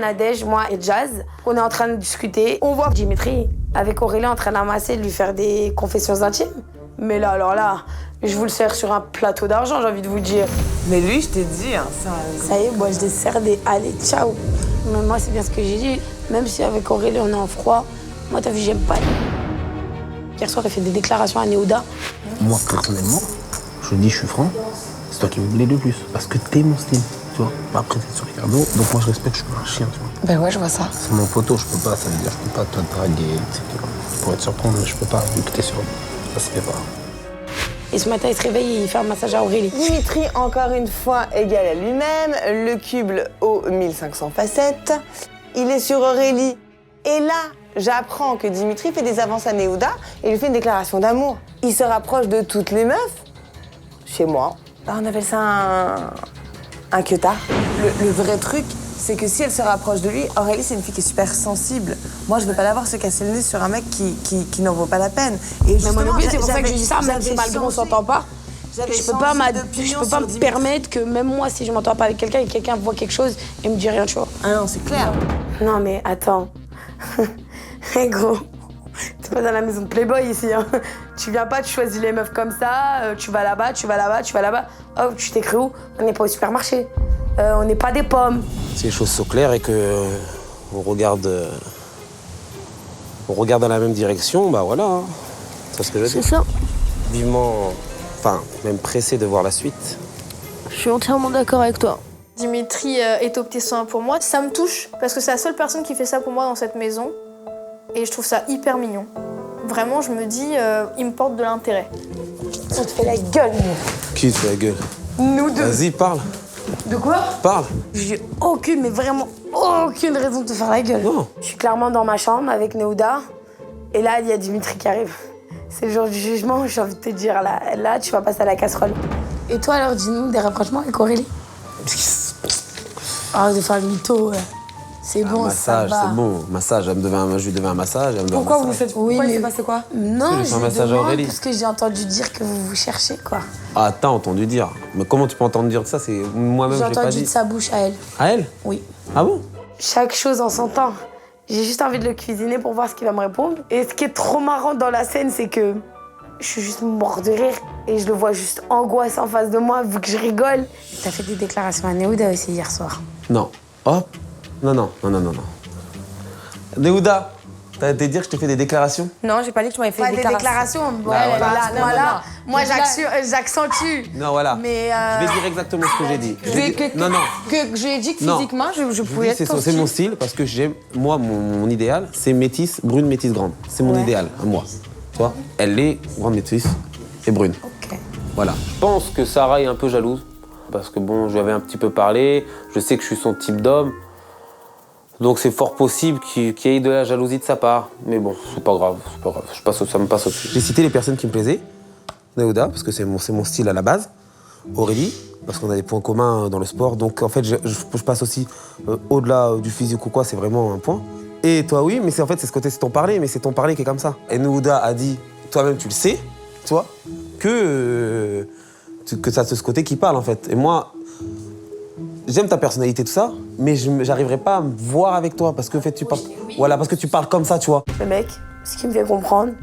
Nadège, moi et Jazz, on est en train de discuter. On voit Dimitri avec Aurélie en train d'amasser, de lui faire des confessions intimes. Mais là, alors là, je vous le sers sur un plateau d'argent, j'ai envie de vous dire. Mais lui, je t'ai dit, hein, Ça y est, moi, je les sers des allez, ciao. Mais moi, c'est bien ce que j'ai dit. Même si avec Aurélie, on est en froid, moi, t'as vu, j'aime pas. Hier soir, elle fait des déclarations à Néouda. Moi, personnellement, je dis, je suis franc, c'est toi qui me plais le plus. Parce que t'es mon style, tu vois. Après, t'es sur Ricardo, donc moi, je respecte, je suis pas un chien, tu vois. Ben ouais, je vois ça. C'est mon poteau, je peux pas, ça veut dire, je peux pas te draguer, etc. Pour être surprendre, mais je peux pas, vu que t'es sur lui. Ça se fait pas. Et ce matin, il se réveille et il fait un massage à Aurélie. Dimitri, encore une fois, égal à lui-même, le cube aux 1500 facettes. Il est sur Aurélie. Et là, j'apprends que Dimitri fait des avances à Néouda et lui fait une déclaration d'amour. Il se rapproche de toutes les meufs. Chez moi, là, on appelle ça un queutard. Le vrai truc, c'est que si elle se rapproche de lui, Aurélie, c'est une fille qui est super sensible. Moi, je veux pas la voir se casser le nez sur un mec qui n'en vaut pas la peine. Et Mais moi non plus, c'est pour ça que je dis ça, même si malgré on s'entend pas. Je peux pas me permettre que même moi, si je m'entends pas avec quelqu'un et quelqu'un voit quelque chose et me dit rien, tu vois. Ah non, c'est clair. Non mais attends. Hé gros, t'es pas dans la maison de Playboy ici, hein. Tu viens pas, tu choisis les meufs comme ça, tu vas là-bas, tu vas là-bas, tu vas là-bas. Oh, tu t'es cru où? On n'est pas au supermarché. On n'est pas des pommes. Si les choses sont claires et que on regarde dans la même direction, bah voilà. Hein. C'est ce que je dis. C'est ça. Vivement, enfin, même pressé de voir la suite. Je suis entièrement d'accord avec toi. Dimitri est au petit soin pour moi. Ça me touche parce que c'est la seule personne qui fait ça pour moi dans cette maison. Et je trouve ça hyper mignon. Vraiment, je me dis, il me porte de l'intérêt. On te fait la gueule, Qui te fait la gueule? nous deux. Vas-y, parle. De quoi? Parle. J'ai aucune, mais vraiment aucune raison de te faire la gueule. Non. Je suis clairement dans ma chambre avec Néouda. Et là, il y a Dimitri qui arrive. C'est le jour du jugement, j'ai envie de te dire, là, tu vas passer à la casserole. Et toi, alors, dis-nous des rapprochements avec Aurélie? Ah, de faire le mytho, c'est bon, Massage, ça va. c'est bon. Massage, je lui devais un massage. Elle me devait Pourquoi un vous massage. faites Oui, pourquoi il mais- s'est passé quoi? Non, J'ai je fait un lui massage à demande Aurélie. parce que j'ai entendu dire que vous vous cherchez, quoi. Ah, t'as entendu dire. Mais comment tu peux entendre dire ça? C'est moi-même, J'ai je l'ai pas entendu dit. de sa bouche à elle. À elle? Oui. Ah bon? Chaque chose en son temps. J'ai juste envie de le cuisiner pour voir ce qu'il va me répondre. Et ce qui est trop marrant dans la scène, c'est que je suis juste mort de rire et je le vois juste angoissé en face de moi vu que je rigole. T'as fait des déclarations à Néouda aussi hier soir. Non. Hop. Non. Néouda, t'as été dire que je t'ai fait des déclarations? Non, j'ai pas dit que tu m'avais fait Pas des des déclarations. Bon, Ah, voilà. voilà. Moi, Donc j'accentue. Non, voilà. Mais Je vais dire exactement ce que j'ai dit. Je vais dire- Non. Que j'ai dit que Non. physiquement, je Je pouvais dis, être c'est ton c'est mon style. style parce que j'aime. Moi, mon idéal, c'est métisse, brune, métisse, grande. C'est mon Ouais. idéal, à moi. Tu vois? Elle est grande, métisse et brune. Ok. Voilà. Je pense que Sarah est un peu jalouse. Parce que bon, je lui avais un petit peu parlé. Je sais que je suis son type d'homme. Donc c'est fort possible qu'il y ait de la jalousie de sa part. Mais bon, c'est pas grave. Ça me passe au-dessus. J'ai cité les personnes qui me plaisaient. Néouda, parce que c'est mon style à la base. Aurélie, parce qu'on a des points communs dans le sport. Donc en fait, je passe aussi au-delà du physique ou quoi, c'est vraiment un point. Et toi, oui, mais c'est ton parler, mais c'est ton parler qui est comme ça. Et Néouda a dit, toi-même tu le sais, tu vois, que ça c'est ce côté qui parle en fait. Et moi, j'aime ta personnalité, tout ça, mais j'arriverai pas à me voir avec toi parce que en fait, tu parles. Voilà, parce que tu parles comme ça, tu vois. Le mec, ce qui me fait comprendre,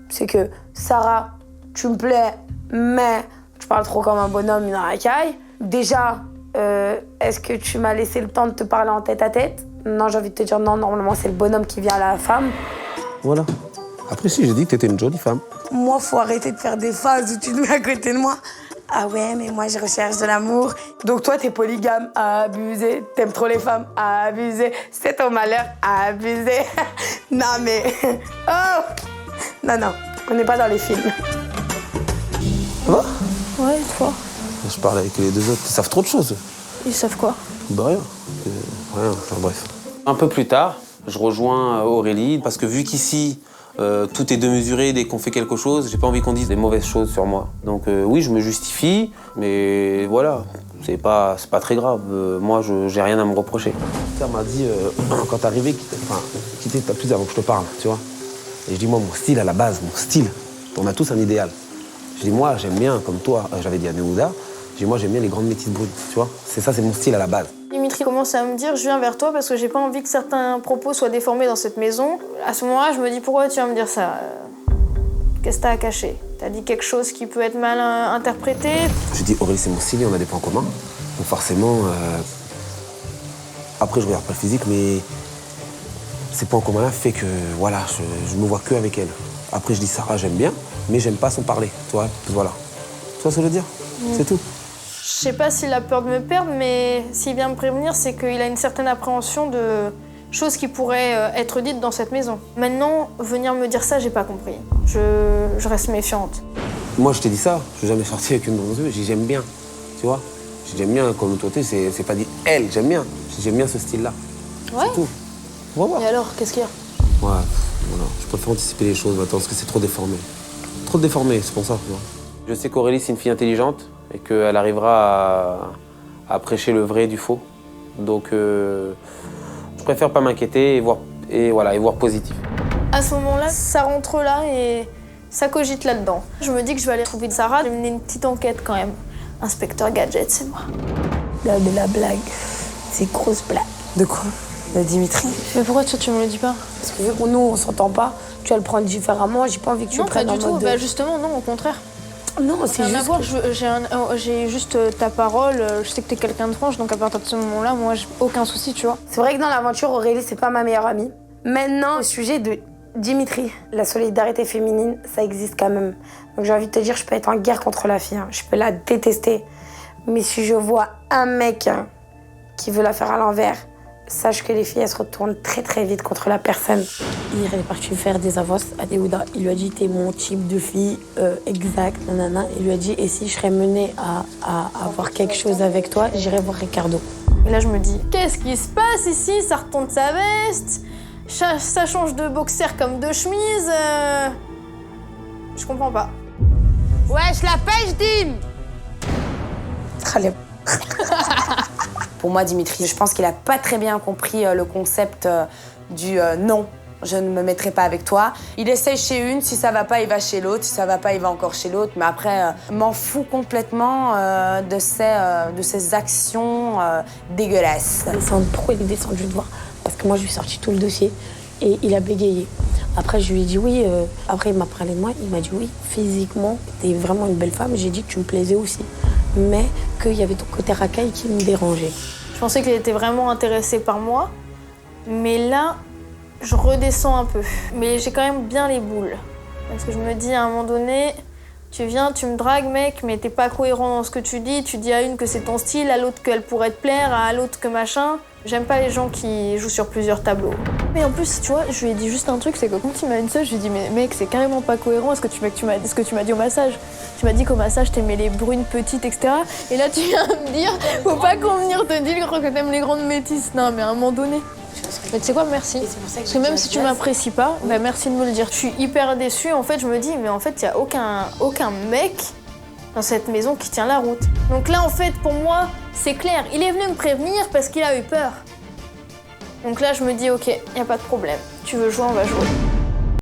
c'est que Sarah, tu me plais, mais tu parles trop comme un bonhomme, une racaille. Déjà, est-ce que tu m'as laissé le temps de te parler en tête à tête? Non, j'ai envie de te dire non, normalement c'est le bonhomme qui vient à la femme. Voilà. Après, si, j'ai dit que t'étais une jolie femme. Moi, faut arrêter de faire des phases où tu te mets à côté de moi. Ah ouais, mais moi, je recherche de l'amour. Donc toi, t'es polygame, abusé. T'aimes trop les femmes, abusé. C'est ton malheur, abusé. Non, mais... Oh! Non, on n'est pas dans les films. Ça va? Ouais, toi. Je parle avec les deux autres. Ils savent trop de choses. Ils savent quoi? Bah rien. Rien, enfin bref. Un peu plus tard, je rejoins Aurélie parce que vu qu'ici, tout est démesuré dès qu'on fait quelque chose, j'ai pas envie qu'on dise des mauvaises choses sur moi. Donc oui, je me justifie, mais voilà, c'est pas très grave. Moi, j'ai rien à me reprocher. Elle m'a dit, quand t'es arrivé, quitter ta plus avant que je te parle, tu vois. Et je dis, moi, mon style à la base, mon style, on a tous un idéal. Je dis, moi, j'aime bien, comme toi, j'avais dit à Néouda, je dis, moi, j'aime bien les grandes métisses brunes, tu vois. C'est ça, c'est mon style à la base. Dimitri commence à me dire, je viens vers toi parce que j'ai pas envie que certains propos soient déformés dans cette maison. À ce moment-là, je me dis, pourquoi tu viens me dire ça? Qu'est-ce que t'as à cacher? T'as dit quelque chose qui peut être mal interprété? Je dis, Aurélie, c'est mon style et on a des points communs. Donc forcément, après, je regarde pas le physique, mais ces points communs fait que, voilà, je me vois que avec elle. Après, je dis, Sarah, j'aime bien, mais j'aime pas son parler, tu vois, voilà. Tu vois ce que je veux dire? C'est tout. Je sais pas s'il a peur de me perdre, mais s'il vient me prévenir, c'est qu'il a une certaine appréhension de choses qui pourraient être dites dans cette maison. Maintenant, venir me dire ça, j'ai pas compris. Je reste méfiante. Moi, je t'ai dit ça, je n'ai jamais sorti avec une bronzeuse, j'ai dit, j'aime bien, tu vois. J'aime bien, comme toi, c'est pas dit elle, j'aime bien. J'aime bien ce style-là. Ouais. C'est tout. On va voir. Et alors, qu'est-ce qu'il y a? Ouais, voilà. Je préfère anticiper les choses maintenant parce que c'est trop déformé. Trop déformé, c'est pour ça. Tu vois. Je sais qu'Aurélie, c'est une fille intelligente et qu'elle arrivera à prêcher le vrai du faux. Donc, je préfère pas m'inquiéter et voir positif. À ce moment-là, ça rentre là et ça cogite là-dedans. Je me dis que je vais aller trouver Sarah, je vais mener une petite enquête quand même. Inspecteur Gadget, c'est moi. Là, de la blague. C'est grosse blague. De quoi? De Dimitri? Mais pourquoi toi, tu me le dis pas? Parce que vu que nous, on s'entend pas, tu vas le prendre différemment. J'ai pas envie que tu Non, le pas prennes du en tout. mode... Bah justement, non, au contraire. Non, c'est Rien à juste... voir, j'ai juste ta parole, je sais que t'es quelqu'un de franche, donc à partir de ce moment-là, moi, j'ai aucun souci, tu vois. C'est vrai que dans l'aventure, Aurélie, c'est pas ma meilleure amie. Maintenant, au sujet de Dimitri, la solidarité féminine, ça existe quand même. Donc j'ai envie de te dire, je peux être en guerre contre la fille, hein. Je peux la détester. Mais si je vois un mec qui veut la faire à l'envers, sache que les filles, elles se retournent très très vite contre la personne. Il est parti faire des avances à Déouda. Il lui a dit, t'es mon type de fille exact, nanana. Il lui a dit, et si je serais menée à avoir quelque chose avec toi, j'irais voir Ricardo. Et là, je me dis, qu'est-ce qui se passe ici? Ça retourne sa veste, ça change de boxer comme de chemise. Je comprends pas. Wesh, la pêche, Dim! Allez. Pour moi, Dimitri, je pense qu'il a pas très bien compris le concept du non. Je ne me mettrai pas avec toi. Il essaye chez une, si ça va pas, il va chez l'autre. Si ça va pas, il va encore chez l'autre. Mais après, m'en fous complètement de ses actions dégueulasses. Pourquoi il est descendu de voir? Parce que moi, je lui ai sorti tout le dossier et il a bégayé. Après, je lui ai dit oui. Après, il m'a parlé de moi. Il m'a dit oui, physiquement, t'es vraiment une belle femme. J'ai dit que tu me plaisais aussi. Mais qu'il y avait ton côté racaille qui me dérangeait. Je pensais qu'il était vraiment intéressé par moi. Mais là, je redescends un peu. Mais j'ai quand même bien les boules. Parce que je me dis à un moment donné, tu viens, tu me dragues, mec, mais t'es pas cohérent dans ce que tu dis. Tu dis à une que c'est ton style, à l'autre qu'elle pourrait te plaire, à l'autre que machin. J'aime pas les gens qui jouent sur plusieurs tableaux. Mais en plus, tu vois, je lui ai dit juste un truc, c'est que quand il m'a dit ça, je lui ai dit, mais mec, c'est carrément pas cohérent ce que tu m'as dit au massage. Tu m'as dit qu'au massage, t'aimais les brunes petites, etc. Et là, tu viens me dire, faut pas qu'on vienne te dire que t'aimes les grandes métisses. Non, mais à un moment donné. Mais tu sais quoi, merci. Parce que même si tu m'apprécies pas, bah merci de me le dire. Je suis hyper déçue. En fait, je me dis, mais en fait, il y a aucun mec dans cette maison qui tient la route. Donc là, en fait, pour moi, c'est clair. Il est venu me prévenir parce qu'il a eu peur. Donc là, je me dis, ok, il n'y a pas de problème. Tu veux jouer, on va jouer.